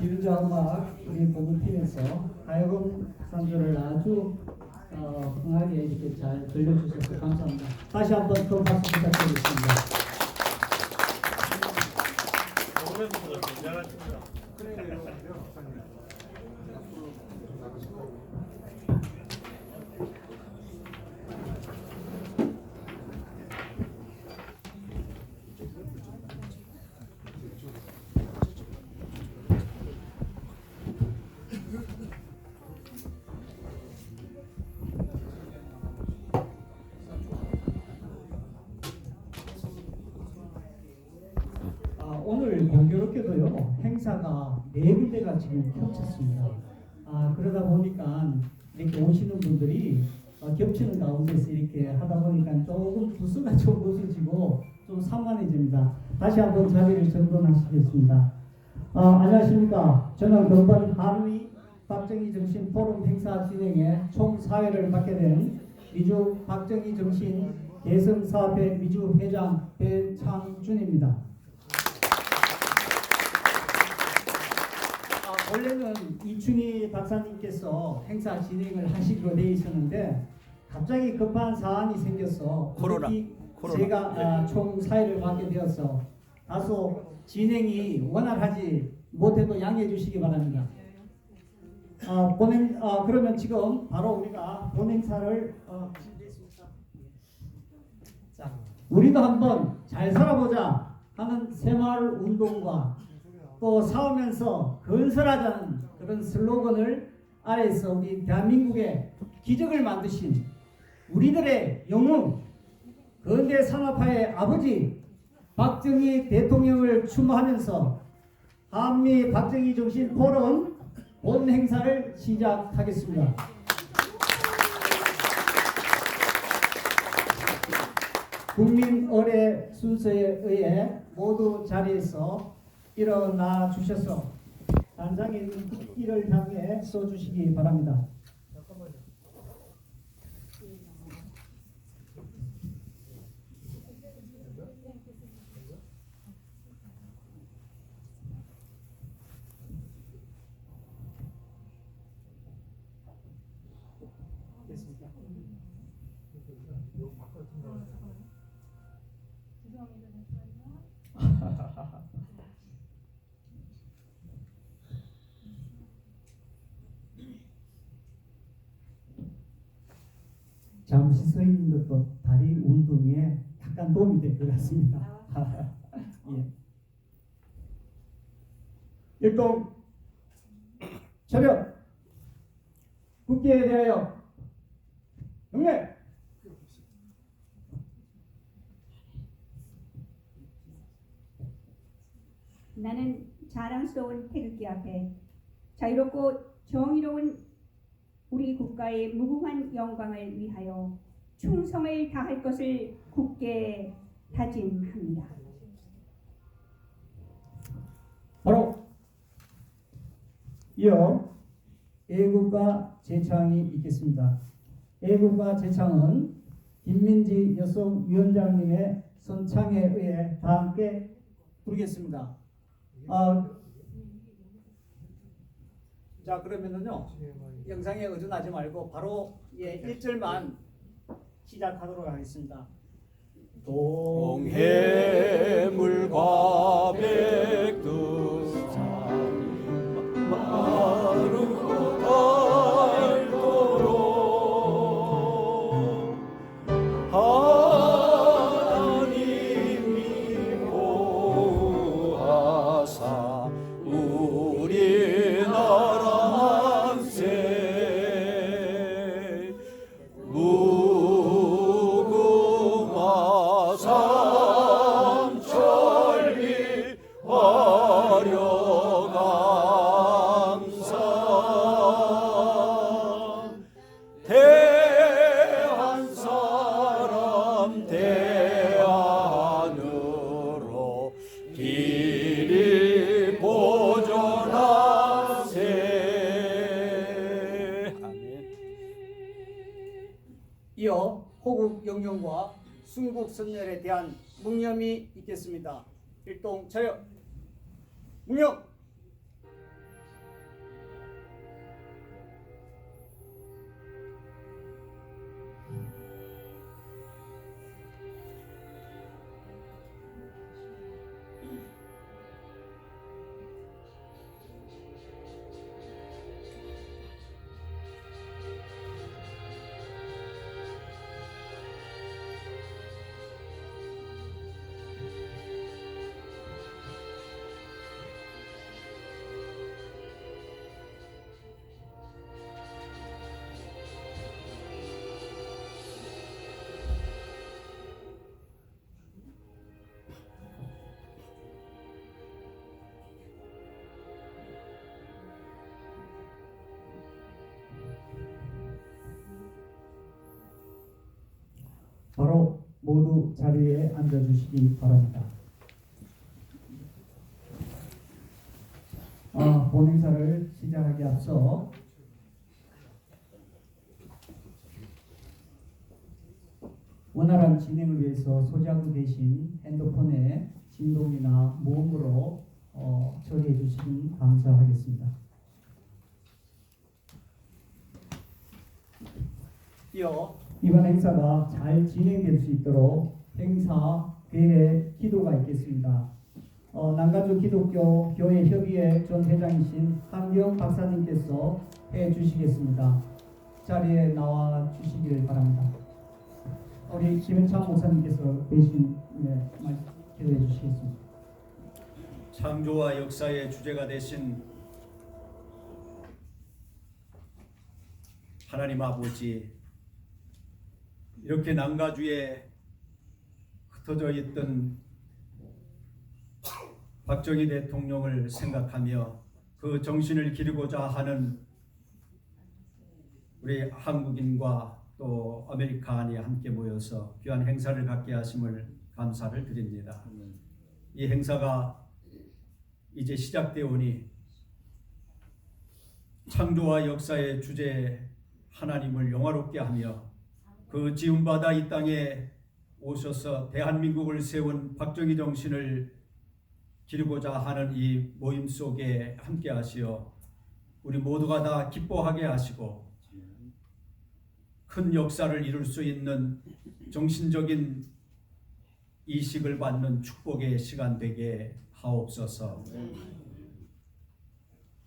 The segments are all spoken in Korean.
지휘자 음악 우리 보급팀에서 가요금 선조를 아주 흥하게 이렇게 잘 들려주셔서 감사합니다. 다시 한번 큰 박수 부탁드리겠습니다. 오늘 공교롭게도요 행사가 4군데가 지금 겹쳤습니다. 그러다 보니까 이렇게 오시는 분들이 겹치는 가운데서 이렇게 하다 보니까 조금 부스가 좀 부서지고 좀 산만해집니다. 다시 한번 자리를 정돈하시겠습니다. 안녕하십니까. 저는 금번 한의 박정희 정신 포럼 행사 진행에 총 사회를 맡게 된 미주 박정희 정신 개성사업회 미주 회장 배창준입니다. 원래는 이춘희 박사님께서 행사 진행을 하시기로 되어 있었는데 갑자기 급한 사안이 생겨서 코로나. 제가 총 사회를 맡게 되어서 다소 진행이 원활하지 못해도 양해해 주시기 바랍니다. 그러면 지금 바로 우리가 본행사를 자, 우리도 한번 잘 살아보자 하는 새마을 운동과 또 싸우면서 건설하자는 그런 슬로건을 아래에서 우리 대한민국의 기적을 만드신 우리들의 영웅 근대 산업화의 아버지 박정희 대통령을 추모하면서 한미 박정희 정신 포럼 본 행사를 시작하겠습니다. 국민 의례 순서에 의해 모두 자리에서 일어나 주셔서 단장에 있는 국기를 향해 써주시기 바랍니다. 됐습니까? 잠시 서 있는 것도 다리 운동에 약간 도움이 될 것 같습니다. 예. 일동 차렷 국기에 대하여 명례. 나는 자랑스러운 태극기 앞에 자유롭고 정의로운 우리 국가의 무궁한 영광을 위하여 충성을 다할 것을 굳게 다짐합니다. 바로 이어 애국가 제창이 있겠습니다. 애국가 제창은 김민지 여성위원장님의 선창에 의해 다 함께 부르겠습니다. 자, 그러면은요 영상에 의존하지 말고 바로 1절만 시작하도록 하겠습니다. 동해물과 백두산이 마르고 닳도록 하나님이 보호하사 우리나라 이어 호국 영령과 순국 선열에 대한 묵념이 있겠습니다. 일동 차렷. 묵념. 모두 자리에 앉아주시기 바랍니다. 본행사를 시작하기 앞서 원활한 진행을 위해서 소지하고 계신 핸드폰의 진동이나 모음으로 처리해 주시면 감사하겠습니다. 이어 이번 행사가 잘 진행될 수 있도록 행사 계획 기도가 있겠습니다. 남가주 기독교 교회 협의회 전 회장이신 한경 박사님께서 해 주시겠습니다. 자리에 나와 주시기를 바랍니다. 우리 김현창 목사님께서 대신 기도해 주시겠습니다. 창조와 역사의 주제가 되신 하나님 아버지, 이렇게 남가주에 흩어져 있던 박정희 대통령을 생각하며 그 정신을 기리고자 하는 우리 한국인과 또 아메리칸이 함께 모여서 귀한 행사를 갖게 하심을 감사를 드립니다. 이 행사가 이제 시작되오니 창조와 역사의 주제 하나님을 영화롭게 하며 그 지음바다 이 땅에 오셔서 대한민국을 세운 박정희 정신을 기르고자 하는 이 모임 속에 함께 하시어 우리 모두가 다 기뻐하게 하시고 큰 역사를 이룰 수 있는 정신적인 이식을 받는 축복의 시간 되게 하옵소서.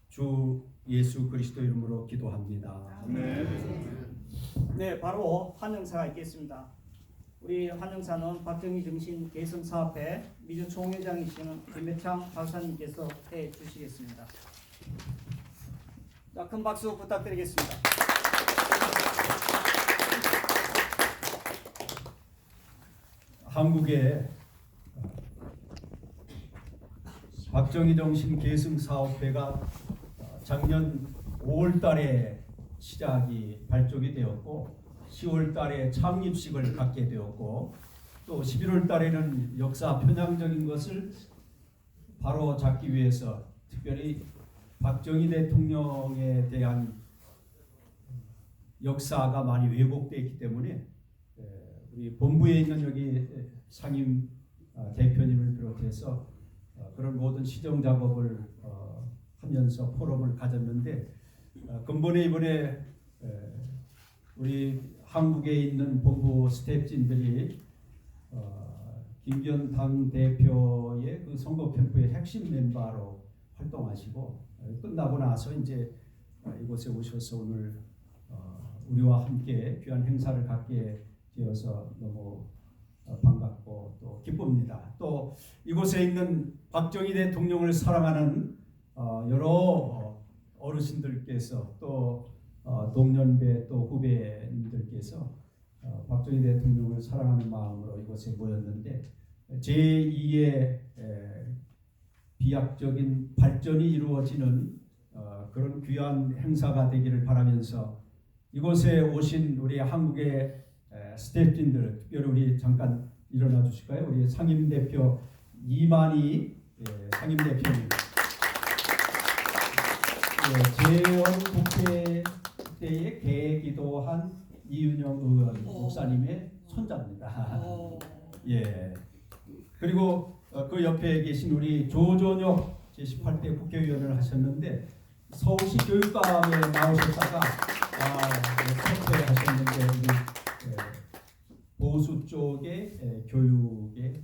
주 예수 그리스도 이름으로 기도합니다. 네, 바로 환영사가 있겠습니다. 우리 환영사는 박정희 정신 개선 사업회 미주 총회장이신 김배창 박사님께서 해 주시겠습니다. 자, 큰 박수 부탁드리겠습니다. 한국의 박정희 정신 계승 사업회가 작년 5월 달에 시작이 발족이 되었고 10월 달에 창립식을 갖게 되었고 또 11월 달에는 역사 편향적인 것을 바로 잡기 위해서 특별히 박정희 대통령에 대한 역사가 많이 왜곡되어 있기 때문에 우리 본부에 있는 여기 상임 대표님을 비롯해서 그런 모든 시정 작업을 하면서 포럼을 가졌는데 근본에 이번에 우리 한국에 있는 본부 스태프진들이 김기현 당대표의 그 선거 캠프의 핵심 멤버로 활동하시고 끝나고 나서 이제 이곳에 오셔서 오늘 우리와 함께 귀한 행사를 갖게 되어서 너무 반갑고 또 기쁩니다. 또 이곳에 있는 박정희 대통령을 사랑하는 여러 어르신들께서 또 동년배 또 후배님들께서 박정희 대통령을 사랑하는 마음으로 이곳에 모였는데 제2의 비약적인 발전이 이루어지는 그런 귀한 행사가 되기를 바라면서 이곳에 오신 우리 한국의 스태프진들, 특별히 우리 잠깐 일어나 주실까요? 우리 상임대표 이만희 상임대표님, 재원 국회 때에 개기도한 이윤영 의원 목사님의 손자입니다. 예. 그리고 그 옆에 계신 우리 조전혁 제18대 국회의원을 하셨는데 서울시 교육감에 나오셨다가 사퇴하셨는데 우리 보수 쪽의 교육의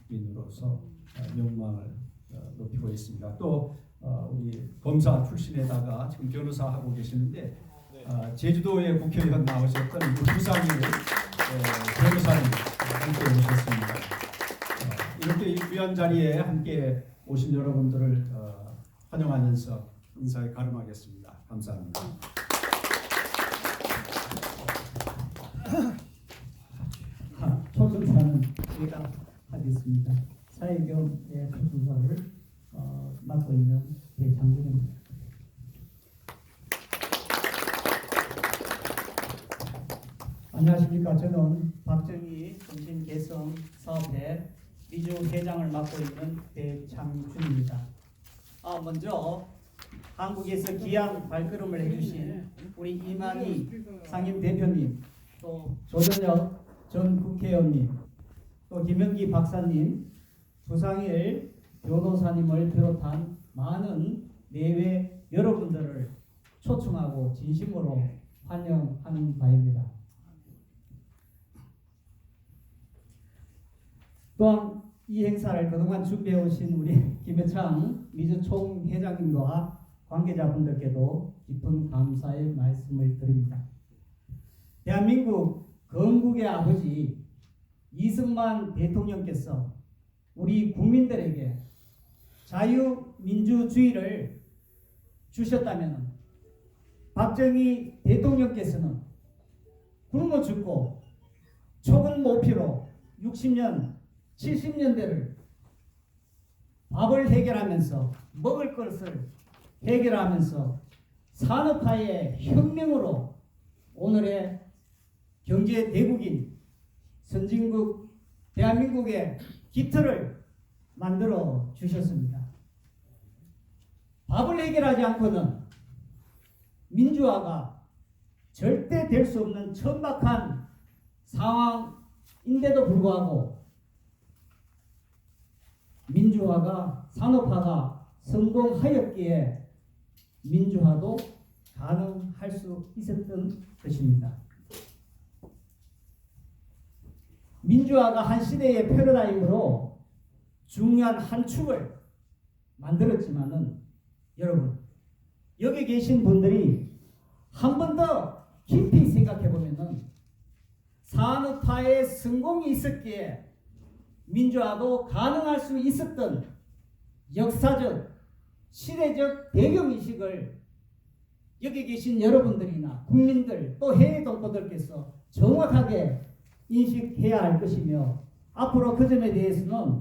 개혁인으로서 명망을 높이고 있습니다. 또 우리 검사 출신에다가 지금 변호사 하고 계시는데 제주도의 국회의원 나오셨던 부상일 변호사님 함께 오셨습니다. 이렇게 귀한 자리에 함께 오신 여러분들을 환영하면서 인사에 가름하겠습니다. 감사합니다. 초청사는 제가 하겠습니다. 사회경의 초청사를 맡고 있는 배창근입니다. 안녕하십니까. 저는 박정희 정신개성 사업회 미주 회장을 맡고 있는 배창준입니다. 먼저 한국에서 귀한 발걸음을 해주신 우리 이만희 상임 대표님, 또 조전혁 전 국회의원님, 또 김영기 박사님, 주상일 변호사님을 비롯한 많은 내외 여러분들을 초청하고 진심으로 환영하는 바입니다. 또한 이 행사를 그동안 준비해 오신 우리 김여창 미주 총회장님과 관계자분들께도 깊은 감사의 말씀을 드립니다. 대한민국 건국의 아버지 이승만 대통령께서 우리 국민들에게 자유민주주의를 주셨다면 박정희 대통령께서는 굶어 죽고 촉은 모피로 60년, 70년대를 밥을 해결하면서 먹을 것을 해결하면서 산업화의 혁명으로 오늘의 경제 대국인 선진국 대한민국의 기틀을 만들어 주셨습니다. 밥을 해결하지 않고는 민주화가 절대 될 수 없는 천박한 상황인데도 불구하고 민주화가 산업화가 성공하였기에 민주화도 가능할 수 있었던 것입니다. 민주화가 한 시대의 패러다임으로 중요한 한 축을 만들었지만은 여러분 여기 계신 분들이 한 번 더 깊이 생각해 보면은 산업화의 성공이 있었기에 민주화도 가능할 수 있었던 역사적 시대적 배경의식을 여기 계신 여러분들이나 국민들 또 해외 동포들께서 정확하게 인식해야 할 것이며 앞으로 그 점에 대해서는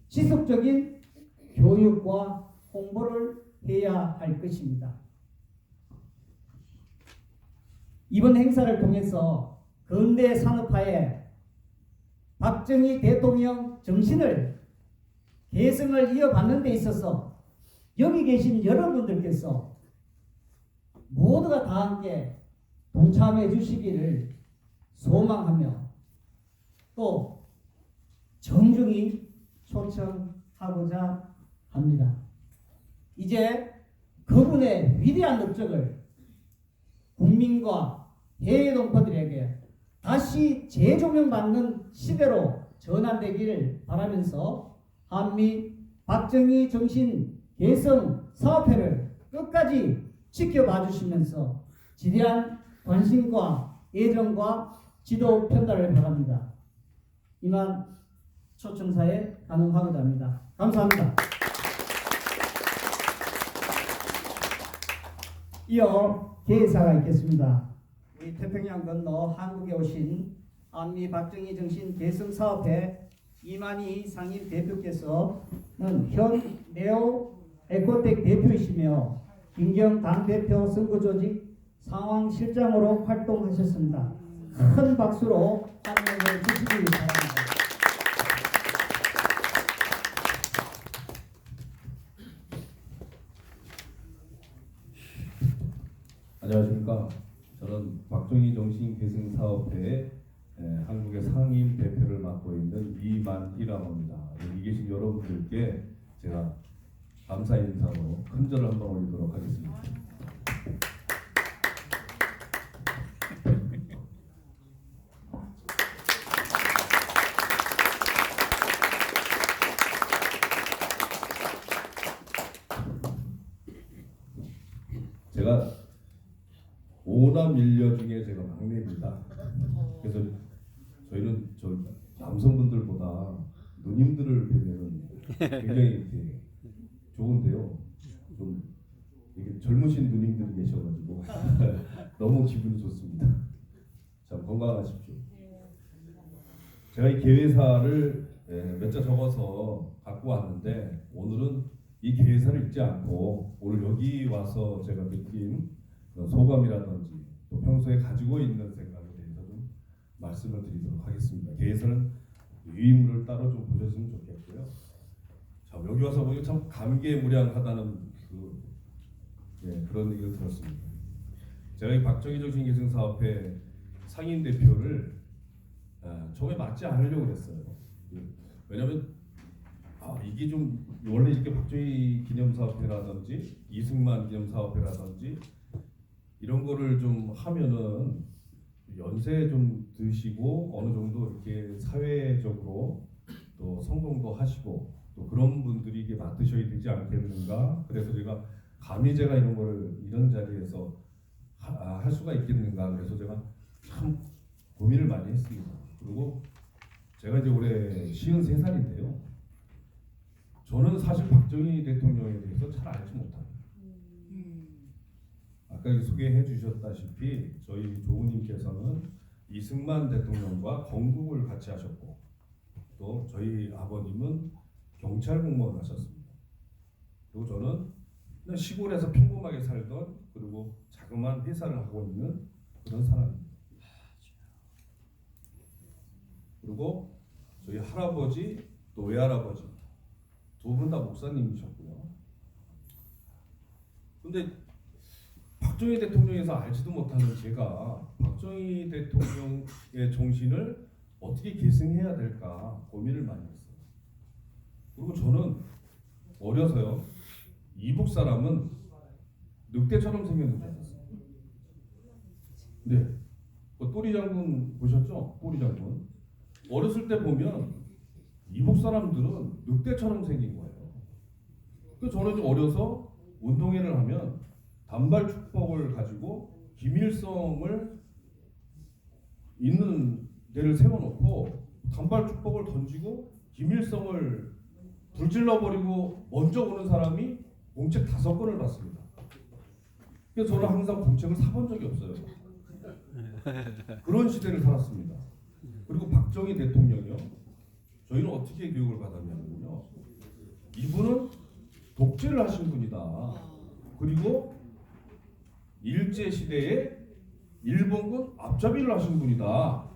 지속적인 교육과 홍보를 해야 할 것입니다. 이번 행사를 통해서 근대 산업화에 박정희 대통령 정신을 개성을 이어받는 데 있어서 여기 계신 여러분들께서 모두가 다 함께 동참해 주시기를 소망하며 또 정중히 초청하고자 합니다. 이제 그분의 위대한 업적을 국민과 해외 동포들에게 다시 재조명받는 시대로 전환되기를 바라면서 한미 박정희 정신 개성 사업회를 끝까지 지켜봐 주시면서 지대한 관심과 애정과 지도 편달을 바랍니다. 이만 초청사에 간응하고자 합니다. 감사합니다. 이어 개회사가 있겠습니다. 우리 태평양 건너 한국에 오신 한미 박정희 정신 개성 사업회 이만희 상임 대표께서는 현 네오 에코텍 대표이시며 김경 당대표 선거조직 상황실장으로 활동하셨습니다. 큰 박수로 환영을 주시기 바랍니다. 안녕하십니까. 저는 박정희 정신개성사업회 한국의 상임 대표를 맡고 있는 이만희라고 합니다. 여기 계신 여러분들께 제가 감사 인사로 큰절을 한번 올리도록 하겠습니다. 제가 5남 1녀 중에 제가 막내입니다. 그래서 저희는 남성분들보다 누님들을 뵈면 굉장히 이렇게 좋은데요. 좀 이렇게 젊으신 누님들이 계셔가지고 너무 기분이 좋습니다. 참 건강하십시오. 제가 이 계회사를 몇 자 적어서 갖고 왔는데 오늘은 이 계회사를 읽지 않고 오늘 여기 와서 제가 느낀 소감이라든지 또 평소에 가지고 있는 생각에 대해서 좀 말씀을 드리도록 하겠습니다. 개에서는 유인물을 따로 좀 보셨으면 좋겠고요. 자, 여기 와서 보니까 참 감개무량하다는 그런 얘기를 들었습니다. 제가 이 박정희 정신계승사업회 상임 대표를 처음에 맡지 않으려고 그랬어요. 왜냐하면 이게 좀 원래 이렇게 박정희 기념사업회라든지 이승만 기념사업회라든지 이런 거를 좀 하면은 연세 좀 드시고 어느 정도 이렇게 사회적으로 또 성공도 하시고 또 그런 분들이 이게 맡으셔야 되지 않겠는가. 그래서 제가 감히 제가 이런 거를 이런 자리에서 할 수가 있겠는가. 그래서 제가 참 고민을 많이 했습니다. 그리고 제가 이제 올해 53살인데요. 저는 사실 박정희 대통령에 대해서 잘 알지 못합니다. 아까 소개해 주셨다시피 저희 조우님께서는 이승만 대통령과 건국을 같이 하셨고 또 저희 아버님은 경찰 공무원 하셨습니다. 그리고 저는 그냥 시골에서 평범하게 살던 그리고 자그마한 회사를 하고 있는 그런 사람입니다. 그리고 저희 할아버지 또 외할아버지 두 분 다 목사님이셨고요. 근데 박정희 대통령에서 알지도 못하는 제가 박정희 대통령의 정신을 어떻게 계승해야 될까 고민을 많이 했어요. 그리고 저는 어려서요 이북 사람은 늑대처럼 생겼는 줄 알았어요. 네, 또리 장군 보셨죠? 또리 장군. 어렸을 때 보면 이북 사람들은 늑대처럼 생긴 거예요. 그래서 저는 좀 어려서 운동회를 하면 단발 축복을 가지고 김일성을 있는 데를 세워놓고 단발 축복을 던지고 김일성을 불질러버리고 먼저 오는 사람이 공책 5건을 받습니다. 그래서 저는 항상 공책을 사본 적이 없어요. 그런 시대를 살았습니다. 그리고 박정희 대통령이요. 저희는 어떻게 교육을 받았냐면요. 이분은 독재를 하신 분이다. 그리고 일제시대에 일본군 앞잡이를 하신 분이다.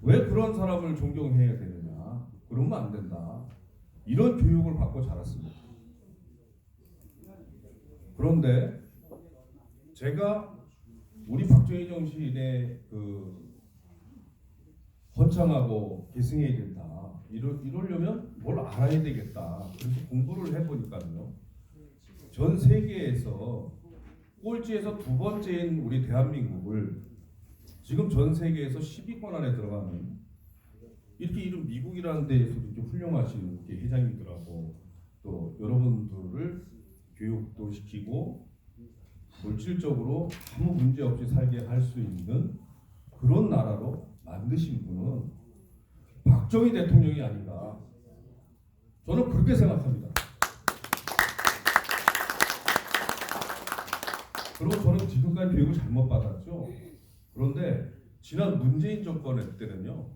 왜 그런 사람을 존경해야 되느냐. 그러면 안 된다. 이런 교육을 받고 자랐습니다. 그런데 제가 우리 박정희 정신의 헌창하고 계승해야 된다. 이러려면 뭘 알아야 되겠다. 그래서 공부를 해보니까요. 전 세계에서 꼴찌에서 2번째인 우리 대한민국을 지금 전 세계에서 10위권 안에 들어가는 이렇게 이런 미국이라는 데에서 이렇게 훌륭하신 이렇게 회장님들하고 또 여러분들을 교육도 시키고 물질적으로 아무 문제 없이 살게 할 수 있는 그런 나라로 만드신 분은 박정희 대통령이 아닌가. 저는 그렇게 생각합니다. 그리고 저는 지금까지 교육을 잘못 받았죠. 그런데 지난 문재인 정권 때는요.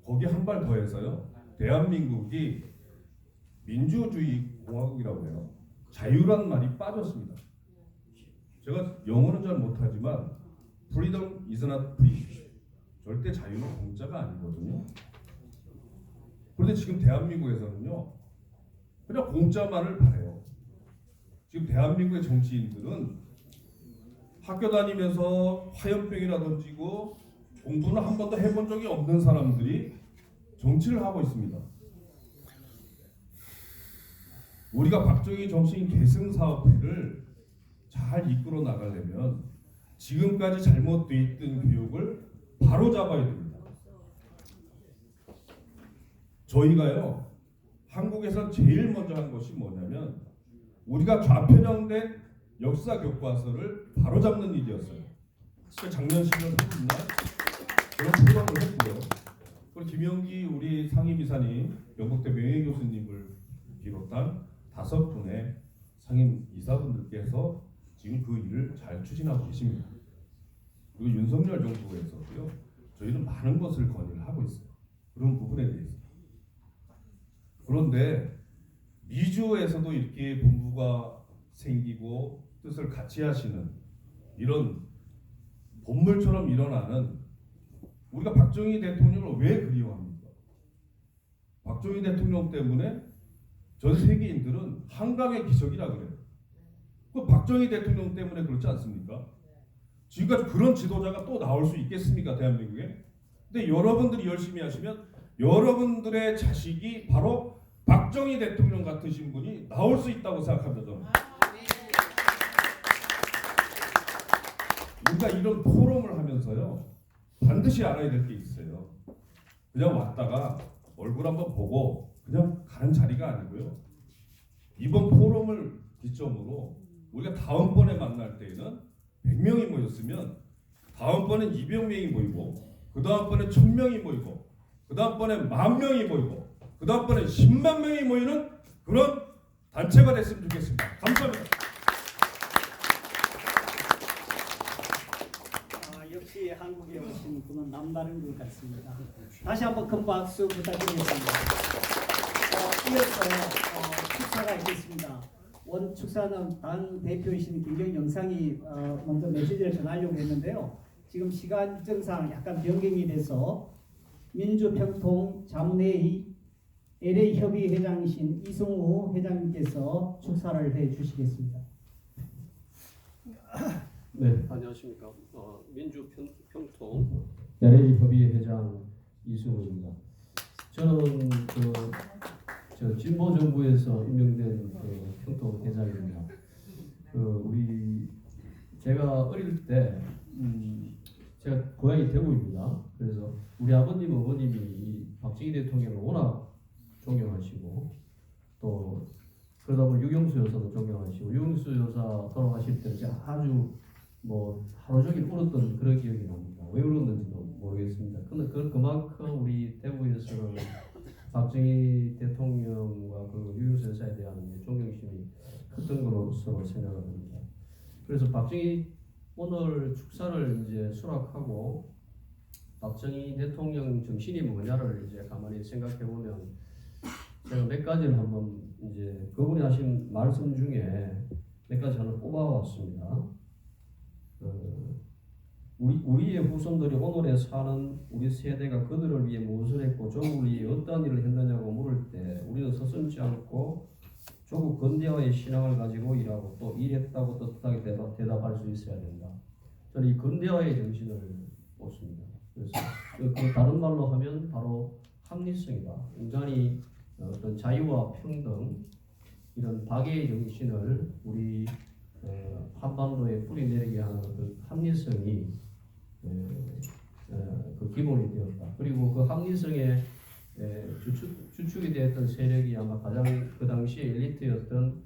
거기 한 발 더해서요. 대한민국이 민주주의 공화국이라고 해요. 자유란 말이 빠졌습니다. 제가 영어는 잘 못하지만 freedom is not free. 절대 자유는 공짜가 아니거든요. 그런데 지금 대한민국에서는요. 그냥 공짜만을 바래요. 지금 대한민국의 정치인들은 학교 다니면서 화염병이나 던지고 공부는 한 번도 해본 적이 없는 사람들이 정치를 하고 있습니다. 우리가 박정희 정신 계승사업회를 잘 이끌어 나가려면 지금까지 잘못되어 있던 교육을 바로 잡아야 됩니다. 저희가요 한국에서 제일 먼저 한 것이 뭐냐면 우리가 좌편향된 역사 교과서를 바로 잡는 일이었어요. 그래서 작년 10월 3일날 그런 프로그램을 했고요. 그리고 김영기 우리 상임이사님, 영국대 명예교수님을 비롯한 5분의 상임 이사분들께서 지금 그 일을 잘 추진하고 계십니다. 그리고 윤석열 정부에서도요. 저희는 많은 것을 건의를 하고 있어요. 그런 부분에 대해서. 그런데 미주에서도 이렇게 본부가 생기고 뜻을 같이 하시는 이런 본물처럼 일어나는 우리가 박정희 대통령을 왜 그리워합니까? 박정희 대통령 때문에 전 세계인들은 한강의 기적이라 그래요. 그 박정희 대통령 때문에 그렇지 않습니까? 지금까지 그런 지도자가 또 나올 수 있겠습니까, 대한민국에? 근데 여러분들이 열심히 하시면 여러분들의 자식이 바로 박정희 대통령 같으신 분이 나올 수 있다고 생각합니다. 저는. 우리가 이런 포럼을 하면서요, 반드시 알아야 될 게 있어요. 그냥 왔다가 얼굴 한번 보고 그냥 가는 자리가 아니고요. 이번 포럼을 기점으로 우리가 다음번에 만날 때에는 100명이 모였으면 다음번엔 200명이 모이고 그 다음번에 1000명이 모이고 그 다음번에 10,000명이 모이고 그 다음번에 10만 명이 모이는 그런 단체가 됐으면 좋겠습니다. 감사합니다. 역시 한국에 오신 분은 남다른 것 같습니다. 다시 한번 큰 박수 부탁드리겠습니다. 이어서 축사가 있겠습니다. 원 축사는 당 대표이신 김경 영상이 먼저 메시지를 전하려고 했는데요. 지금 시간 일정상 약간 변경이 돼서 민주평통 자문회의 LA협의회장이신 이승우 회장님께서 축사를 해주시겠습니다. 네, 안녕하십니까. 민주평통 LA협의회장 이승우입니다. 저는 저 진보 정부에서 임명된 평통 회장입니다. 제가 어릴 때 제가 고향이 대구입니다. 그래서 우리 아버님 어머님이 이 박정희 대통령을 워낙 존경하시고 또 그러다 보니 유경수 여사도 존경하시고 유경수 여사 돌아가실 때 제가 아주 하루 종일 울었던 그런 기억이 납니다. 왜 울었는지도 모르겠습니다. 근데 그만큼 우리 대구에서는 박정희 대통령과 그 유경수 여사에 대한 존경심이 컸던 것으로 생각을 합니다. 그래서 박정희 오늘 축사를 이제 수락하고 박정희 대통령 정신이 뭐냐를 이제 가만히 생각해 보면 제가 몇 가지를 한번 이제 그분이 하신 말씀 중에 몇 가지 하나 뽑아왔습니다. 우리의 후손들이 오늘에 사는 우리 세대가 그들을 위해 무엇을 했고 조국을 위해 어떠한 일을 했느냐고 물을 때 우리는 서슴지 않고 조국 근대화의 신앙을 가지고 일하고 또 일했다고 떳떳하게 대답할 수 있어야 된다. 저는 이 근대화의 정신을 뽑습니다. 그래서 그 다른 말로 하면 바로 합리성이다. 인간이 어떤 자유와 평등 이런 박애의 정신을 우리 한반도에 뿌리내리게 하는 그 합리성이 그 기본이 되었다. 그리고 그 합리성의 주축이 되었던 세력이 아마 가장 그 당시 엘리트였던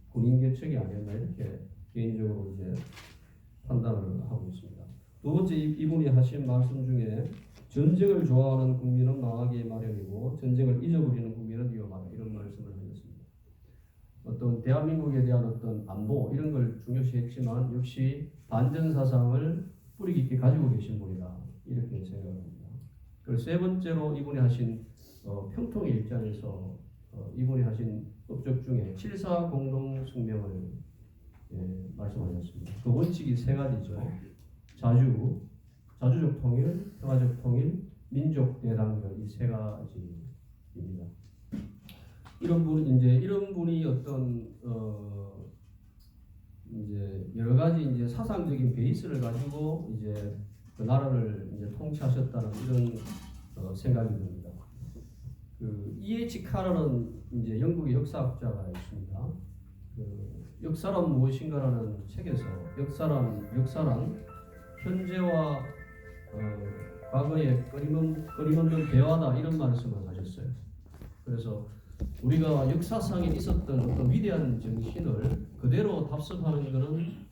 군인 계층이 아니었나 이렇게 개인적으로 이제 판단을 하고 있습니다. 두 번째 이분이 하신 말씀 중에 전쟁을 좋아하는 국민은 망하기 마련이고 전쟁을 잊어버리는 국민은 위험하다 이런 말씀을 하셨습니다. 어떤 대한민국에 대한 어떤 안보 이런 걸 중요시했지만 역시 반전 사상을 뿌리 깊게 가지고 계신 분이다 이렇게 생각합니다. 그리고 세 번째로 이분이 하신 평통의 일장에서 이분이 하신 업적 중에 7.4 공동성명을 말씀하셨습니다. 그 원칙이 세 가지죠. 자주적 통일, 평화적 통일, 민족 대단결 이 세 가지입니다. 이런 분이 어떤 이제 여러 가지 이제 사상적인 베이스를 가지고 이제 그 나라를 이제 통치하셨다는 이런 생각이 듭니다. 그 E.H. 카러는 이제 영국의 역사학자가 있습니다. 그 역사란 무엇인가라는 책에서 역사란 현재와 과거의 끊임없는 대화다 이런 말씀을 하셨어요. 그래서 우리가 역사상에 있었던 어떤 위대한 정신을 그대로 답습하는 것은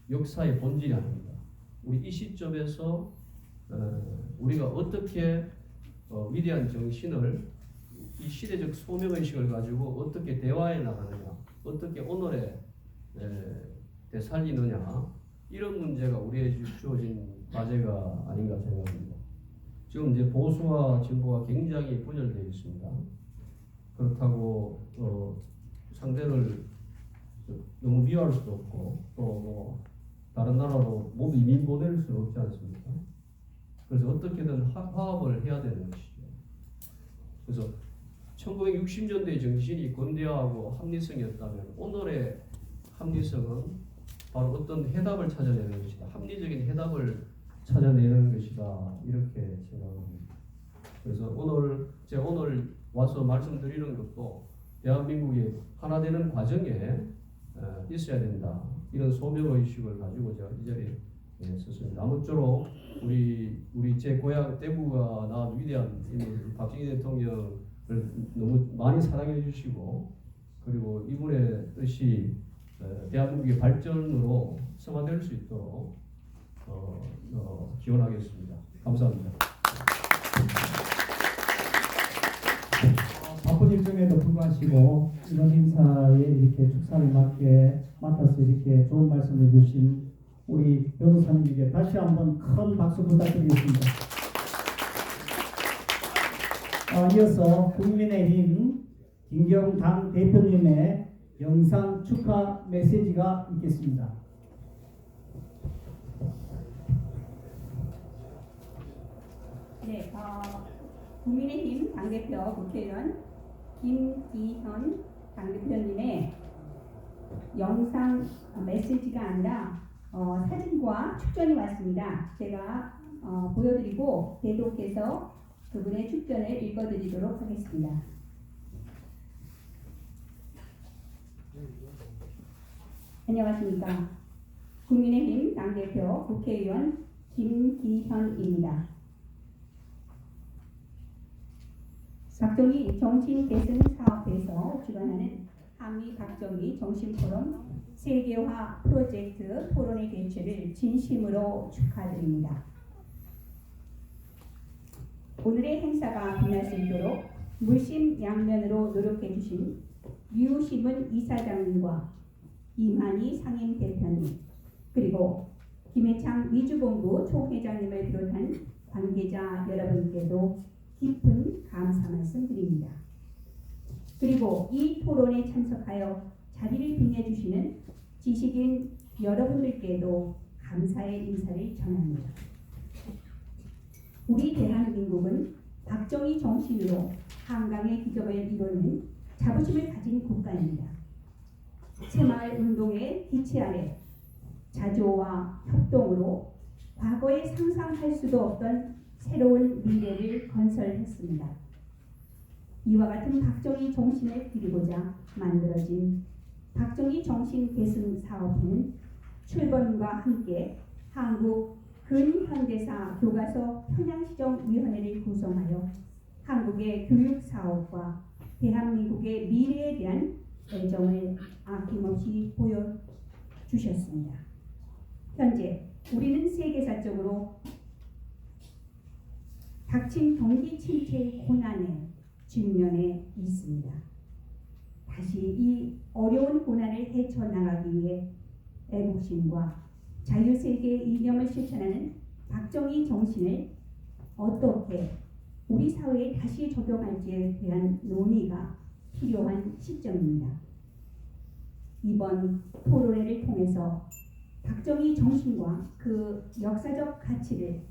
역사의 본질이 아닙니다. 우리 이 시점에서 우리가 어떻게 위대한 정신을 이 시대적 소명의식을 가지고 어떻게 대화해 나가느냐, 어떻게 오늘에 되살리느냐 이런 문제가 우리에게 주어진 과제가 아닌가 생각합니다. 지금 이제 보수와 진보가 굉장히 분열되어 있습니다. 그렇다고 상대를 너무 미워할 수도 없고 또 다른 나라로 몸 이민 보낼 수는 없지 않습니까? 그래서 어떻게든 화합을 해야 되는 것이죠. 그래서 1960년대 정신이 건대하고 합리성이었다면 오늘의 합리성은 바로 어떤 해답을 찾아내는 것이다. 합리적인 해답을 찾아내는 것이다. 이렇게 생각합니다. 그래서 제가 오늘 와서 말씀드리는 것도 대한민국이 하나 되는 과정에 있어야 된다. 이런 소명의식을 가지고 제가 이 자리에 섰습니다. 아무쪼록 우리 제 고향 대구가 낳은 위대한 인물 박정희 대통령을 너무 많이 사랑해 주시고 그리고 이분의 뜻이 대한민국의 발전으로 성화될 수 있도록 기원하겠습니다. 감사합니다. 바쁜 일정에도 불구하시고 이런 행사에 이렇게 축사를 맡아서 이렇게 좋은 말씀을 주신 우리 변호사님에게 다시 한번 큰 박수 부탁드리겠습니다. 이어서 국민의힘 김경당 대표님의 영상 축하 메시지가 있겠습니다. 네, 국민의힘 당대표 국회의원 김기현 당대표님의 영상 메시지가 아니라 사진과 축전이 왔습니다. 제가 보여드리고 대독해서 그분의 축전을 읽어드리도록 하겠습니다. 안녕하십니까. 국민의힘 당대표 국회의원 김기현입니다. 박정희 정신개선 사업에서 주관하는 한미 박정희 정신포럼 세계화 프로젝트 토론회 개최를 진심으로 축하드립니다. 오늘의 행사가 빛날 수 있도록 물심양면으로 노력해 주신 유시문 이사장님과 이만희 상임 대표님 그리고 김해창 미주본부 총회장님을 비롯한 관계자 여러분께도 깊은 감사 말씀드립니다. 그리고 이 토론에 참석하여 자리를 빛내주시는 지식인 여러분들께도 감사의 인사를 전합니다. 우리 대한민국은 박정희 정신으로 한강의 기적을 이루는 자부심을 가진 국가입니다. 새마을 운동의 기치 아래 자조와 협동으로 과거에 상상할 수도 없던 새로운 미래를 건설했습니다. 이와 같은 박정희 정신을 기리고자 만들어진 박정희 정신 계승 사업은 출범과 함께 한국 근현대사 교과서 편향시정위원회를 구성하여 한국의 교육 사업과 대한민국의 미래에 대한 애정을 아낌없이 보여주셨습니다. 현재 우리는 세계사적으로 닥친 경기 침체의 고난에 직면해 있습니다. 다시 이 어려운 고난을 헤쳐나가기 위해 애국심과 자유세계의 이념을 실천하는 박정희 정신을 어떻게 우리 사회에 다시 적용할지에 대한 논의가 필요한 시점입니다. 이번 토론회를 통해서 박정희 정신과 그 역사적 가치를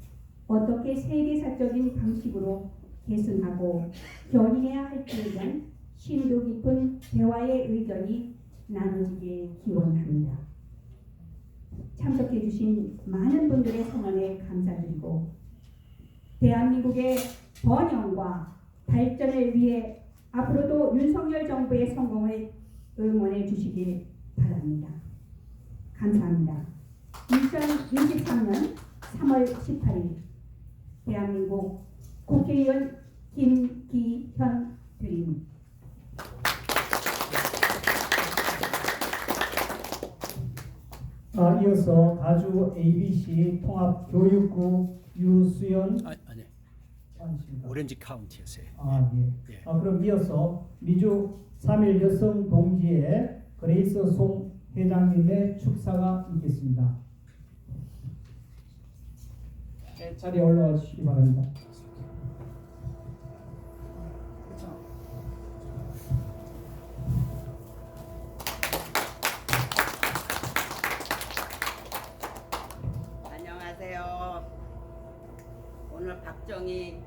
어떻게 세계사적인 방식으로 계승하고 견인해야 할지에 대한 심도 깊은 대화의 의견이 나눠지길 기원합니다. 참석해 주신 많은 분들의 성원에 감사드리고 대한민국의 번영과 발전을 위해 앞으로도 윤석열 정부의 성공을 응원해 주시길 바랍니다. 감사합니다. 2023년 3월 18일 대한민국 국회의원 김기현 드림. 이어서 가주 ABC 통합교육구 유수연 아니 아니십니까? 오렌지 카운티에서요. 예. 예. 그럼 이어서 미주 3.1 여성 동지의 그레이스 송 회장님의 축사가 있겠습니다. 네, 자리에 올라와 주시기 바랍니다. 오늘 박정희